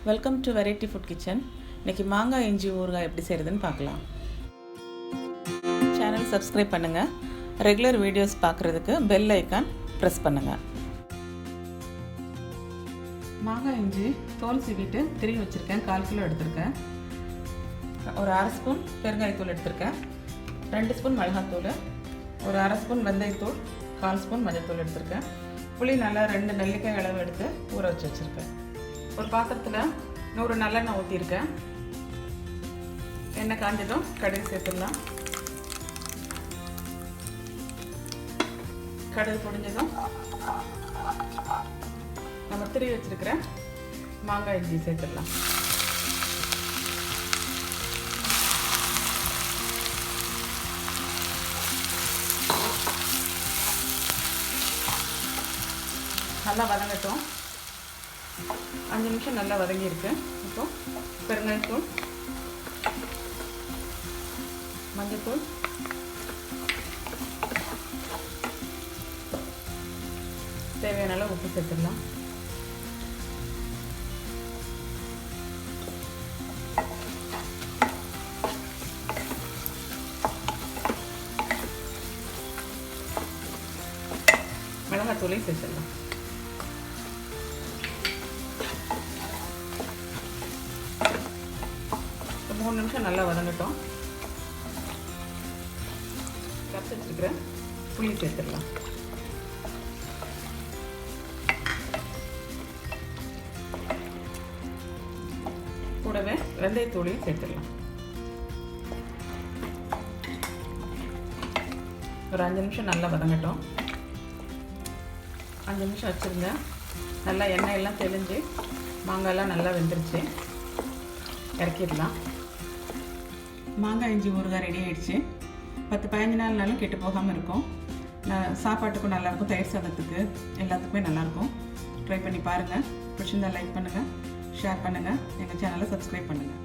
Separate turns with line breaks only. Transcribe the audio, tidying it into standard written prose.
Welcome to variety food kitchen. இன்றைக்கி மாங்காய் இஞ்சி ஊறுகாய் எப்படி செய்கிறதுன்னு பார்க்கலாம். சேனல் சப்ஸ்கிரைப் பண்ணுங்கள். ரெகுலர் வீடியோஸ் பார்க்குறதுக்கு பெல் ஐக்கான் ப்ரெஸ் பண்ணுங்கள். மாங்காய் இஞ்சி தோல் சீவிட்டு திருவி வச்சுருக்கேன். 1/4 கிலோ எடுத்திருக்கேன். ஒரு 1/2 ஸ்பூன் பெருங்காயத்தூள் எடுத்திருக்கேன். 2 ஸ்பூன் மிளகாத்தூள், ஒரு 1/2 ஸ்பூன் வெந்தயத்தூள், 1/4 ஸ்பூன் மஞ்சள்தூள் எடுத்திருக்கேன். புளி நல்லா 2 நெல்லிக்காய் அளவு எடுத்து ஊற வச்சு வச்சுருக்கேன். ஒரு பாத்திரத்தில் 100 நல்லெண்ணெய் ஊற்றிருக்கேன். எண்ணெய் காஞ்சதும் கடுகு சேர்த்துடலாம். கடுகு பொடிஞ்சதும் நம்ம திருவி வச்சிருக்கிற மாங்காய் இஞ்சி சேர்த்துடலாம். நல்லா வதங்கட்டும். 5 நிமிஷம் நல்லா வதங்கியிருக்கு. இப்போ பெருங்காயத்தூள், மஞ்சள்தூள், தேவையான அளவு உப்பு சேர்த்துடலாம். மிளகாத்தூளையும் சேர்த்துடலாம். ஒரு 3 நிமிஷம் நல்லா வதங்கட்டும். கரைச்சி வச்சுருக்கிற புளி சேர்த்துடலாம். கூடவே வெந்தயத்தூளையும் சேர்த்துடலாம். ஒரு 5 நிமிஷம் நல்லா வதங்கட்டும். 5 நிமிஷம் வச்சுருங்க. நல்லா எண்ணெயெல்லாம் தெளிஞ்சு மாங்காயெல்லாம் நல்லா வெந்துருச்சு. இறக்கிடலாம். மாங்காய் இஞ்சி ஊறுகாய் ரெடி ஆகிடுச்சு. 10-15 நாள்னாலும் கெட்டு போகாமல் இருக்கும். சாப்பாட்டுக்கும் நல்லாயிருக்கும், தயிர் சாதத்துக்கு எல்லாத்துக்குமே நல்லாயிருக்கும். ட்ரை பண்ணி பாருங்கள். பிடிச்சிருந்தால் லைக் பண்ணுங்கள், ஷேர் பண்ணுங்கள், எங்கள் சேனலை சப்ஸ்கிரைப் பண்ணுங்கள்.